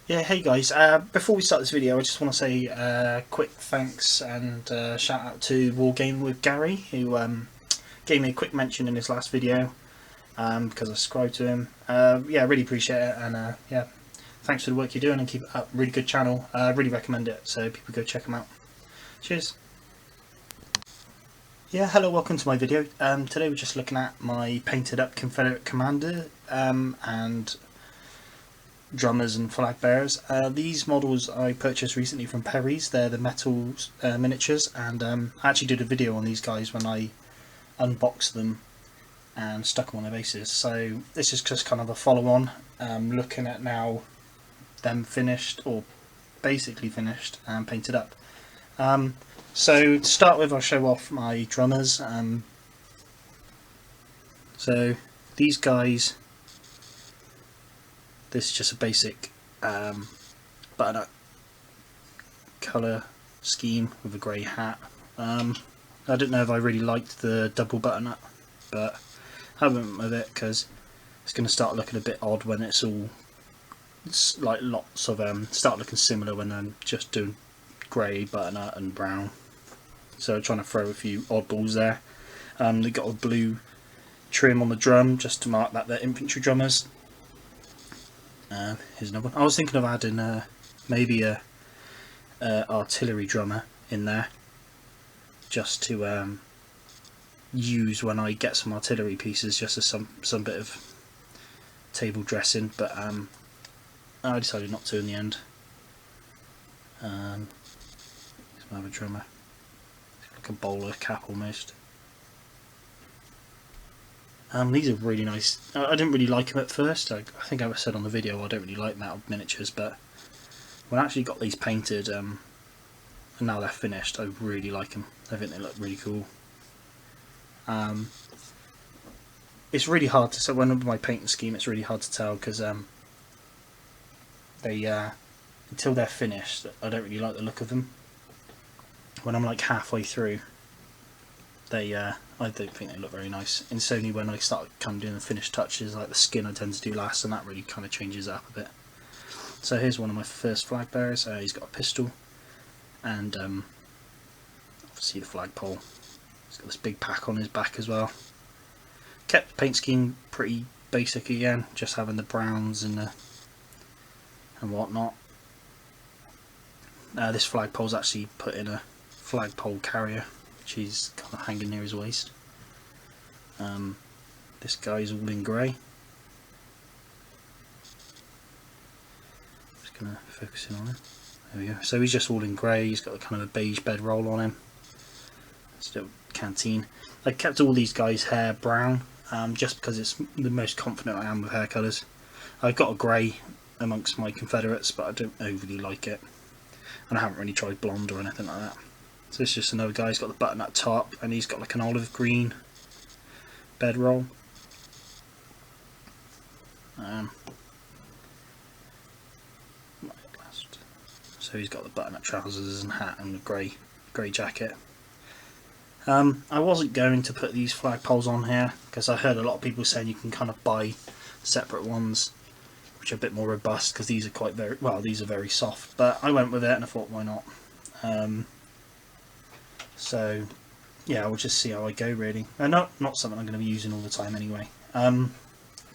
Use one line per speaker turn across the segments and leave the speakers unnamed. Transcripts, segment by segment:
Yeah, hey guys. Before we start this video, I just want to say quick thanks and shout out to Wargame with Garry, who gave me a quick mention in his last video because I subscribed to him. Yeah, I really appreciate it, and yeah, thanks for the work you're doing and keep it up. Really good channel. I really recommend it, so people go check him out. Cheers. Yeah, hello, welcome to my video. Today we're just looking at my painted up Confederate Commander and drummers and flag bearers. These models I purchased recently from Perry's. They're the metal miniatures, and I actually did a video on these guys when I unboxed them and stuck them on their bases. So this is just kind of a follow-on, looking at now them finished, or basically finished and painted up. So to start with, I'll show off my drummers. So these guys, this is just a basic button-up colour scheme with a grey hat. I don't know if I really liked the double button-up, but I went with it because it's going to start looking a bit odd when it's all like lots of start looking similar when I'm just doing grey button-up and brown. So I'm trying to throw a few oddballs there. They got a blue trim on the drum just to mark that they're infantry drummers. Here's another one. I was thinking of adding maybe a artillery drummer in there, just to use when I get some artillery pieces, just as some bit of table dressing. But I decided not to in the end. Here's another drummer. It's like a bowler cap almost. These are really nice. I didn't really like them at first. I think I said on the video I don't really like metal miniatures, but when I actually got these painted and now they're finished, I really like them. I think they look really cool. It's really hard to say when with my painting scheme. It's really hard to tell because they until they're finished, I don't really like the look of them. When I'm like halfway through, I don't think they look very nice. And it's only when I start kind of doing the finished touches, like the skin, I tend to do last, and that really kind of changes up a bit. So here's one of my first flag bearers. He's got a pistol, and obviously the flagpole. He's got this big pack on his back as well. Kept the paint scheme pretty basic again, just having the browns and whatnot. This flagpole's actually put in a flagpole carrier, which is kind of hanging near his waist. This guy's all in grey. Just gonna focus in on him. There we go. So he's just all in grey. He's got a kind of a beige bedroll on him. Still canteen. I kept all these guys' hair brown, just because it's the most confident I am with hair colours. I've got a grey amongst my Confederates, but I don't overly like it, and I haven't really tried blonde or anything like that. So it's just another guy. He's got the button at top, and he's got like an olive green bedroll. So he's got the button-up trousers and hat and a grey jacket. I wasn't going to put these flagpoles on here because I heard a lot of people saying you can kind of buy separate ones which are a bit more robust, because these are these are very soft. But I went with it and I thought, why not? So yeah, we'll just see how I go really. And not something I'm going to be using all the time anyway.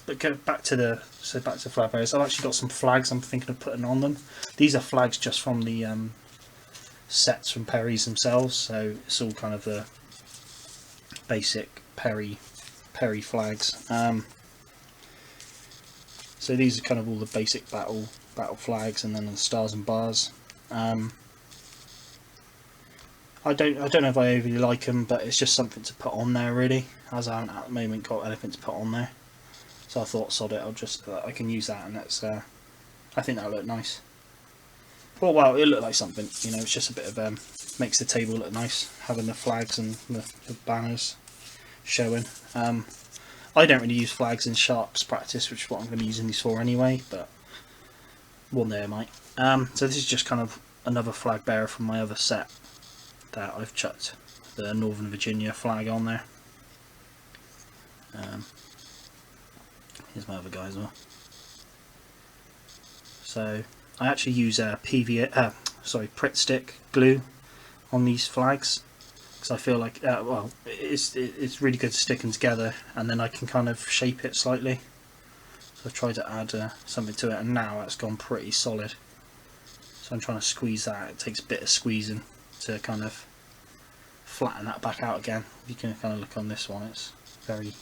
But go back to flag bearers. I've actually got some flags I'm thinking of putting on them. These are flags just from the sets from Perry's themselves, so it's all kind of the basic Perry flags. So these are kind of all the basic battle flags, and then the stars and bars. I don't know if I overly like them, but it's just something to put on there really, as I haven't at the moment got anything to put on there. So I thought, sod it, I can use that, and that's I think that'll look nice. Well, it'll look like something, you know. It's just a bit of makes the table look nice, having the flags and the banners showing. I don't really use flags in sharps practice, which is what I'm going to be using these for anyway, but one day I might. So this is just kind of another flag bearer from my other set that I've chucked the Northern Virginia flag on there. Here's my other guy as well. So I actually use Pritt stick glue on these flags, because I feel like well, it's really good sticking together, and then I can kind of shape it slightly. So I've tried to add something to it, and now it's gone pretty solid. So I'm trying to squeeze that. It takes a bit of squeezing to kind of flatten that back out again. You can kind of look on this one, it's very,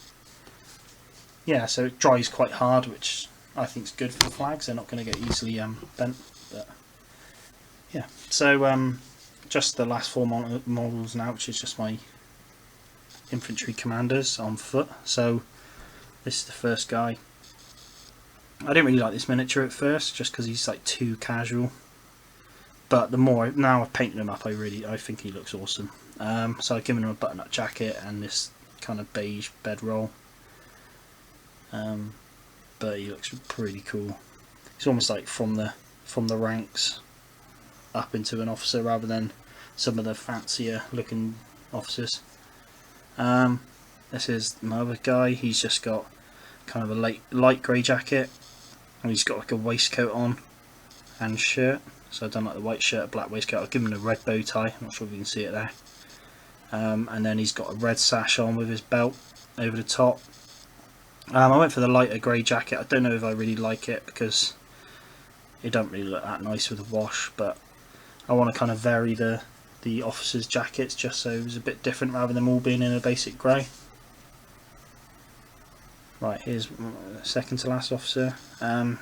yeah, so it dries quite hard, which I think is good for the flags. They're not going to get easily bent. But yeah, so just the last 4 models now, which is just my infantry commanders on foot. So this is the first guy. I didn't really like this miniature at first, just because he's like too casual. But the more now I've painted him up, I think he looks awesome. So I've given him a button-up jacket and this kind of beige bedroll. But he looks pretty cool. He's almost like from the ranks up into an officer, rather than some of the fancier looking officers. This is my other guy. He's just got kind of a light grey jacket, and he's got like a waistcoat on and shirt. So I've done like the white shirt, black waistcoat. I've given him a red bow tie. I'm not sure if you can see it there. And then he's got a red sash on with his belt over the top. I went for the lighter grey jacket. I don't know if I really like it, because it don't really look that nice with a wash, but I want to kind of vary the officers' jackets, just so it was a bit different rather than them all being in a basic grey. Right, here's the second to last officer.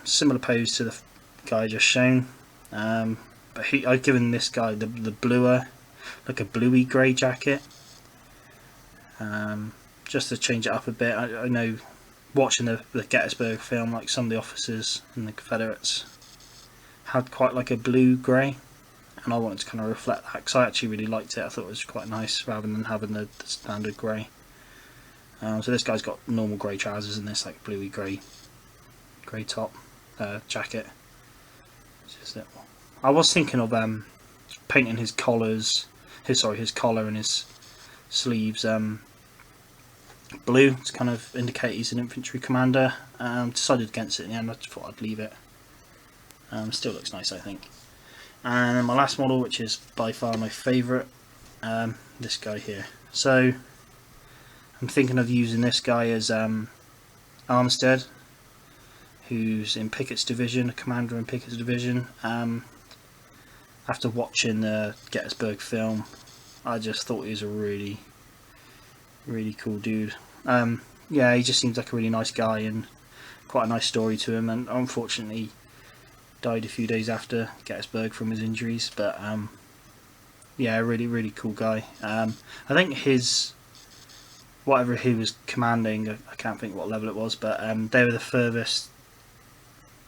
Similar pose to the guy just shown, but I've given this guy the bluer, like a bluey grey jacket, just to change it up a bit. I know, watching the Gettysburg film, like some of the officers in the Confederates had quite like a blue grey, and I wanted to kind of reflect that, because I actually really liked it. I thought it was quite nice rather than having the standard grey. So this guy's got normal grey trousers and this like bluey grey top jacket. I was thinking of painting his collars, his collar and his sleeves blue to kind of indicate he's an infantry commander. Decided against it in the end. I just thought I'd leave it. Still looks nice, I think. And then my last model, which is by far my favourite, this guy here. So I'm thinking of using this guy as Armstead, who's in Pickett's division, a commander in Pickett's division. After watching the Gettysburg film, I just thought he was a really cool dude. Yeah, he just seems like a really nice guy, and quite a nice story to him, and unfortunately died a few days after Gettysburg from his injuries. But yeah, really cool guy. I think his, whatever he was commanding, I can't think what level it was, but they were the furthest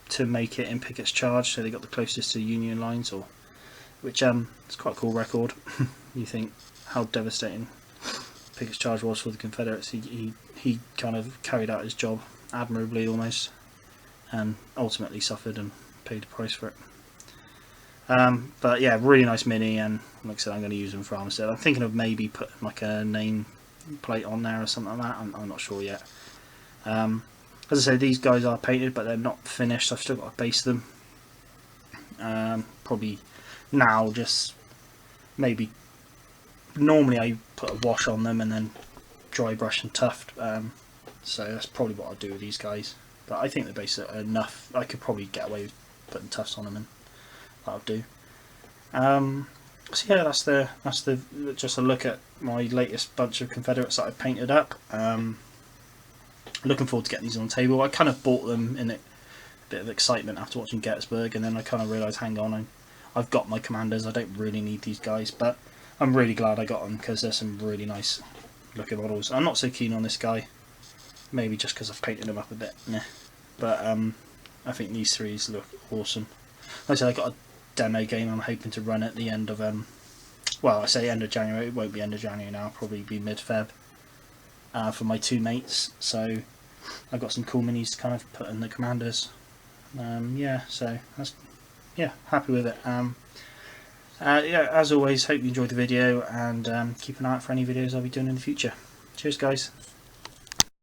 to make it in Pickett's charge, so they got the closest to Union lines, or which it's quite a cool record. You think how devastating Pickett's charge was for the Confederates. He kind of carried out his job admirably almost, and ultimately suffered and paid the price for it. But yeah, really nice mini, and like I said, I'm going to use them for Armstead. I'm thinking of maybe putting like a name plate on there or something like that. I'm not sure yet. As I say, these guys are painted, but they're not finished. I've still got to base them. Probably now, just maybe, normally I put a wash on them and then dry brush and tuft. So that's probably what I'll do with these guys. But I think the base are enough. I could probably get away with putting tufts on them, and that'll do. So yeah, that's the just a look at my latest bunch of Confederates that I've painted up. Looking forward to getting these on the table. I kind of bought them in a bit of excitement after watching Gettysburg, and then I kind of realised, hang on, I've got my commanders, I don't really need these guys, but I'm really glad I got them, because there's some really nice looking models. I'm not so keen on this guy, maybe just because I've painted him up a bit, but I think these three look awesome. Like I said, I got a demo game I'm hoping to run at the end of well, I say end of January, it won't be end of January now, probably be mid-Feb, for my two mates. So I've got some cool minis to kind of put in the commanders. Yeah, so that's, yeah, happy with it. Yeah, as always, hope you enjoyed the video, and keep an eye out for any videos I'll be doing in the future. Cheers guys.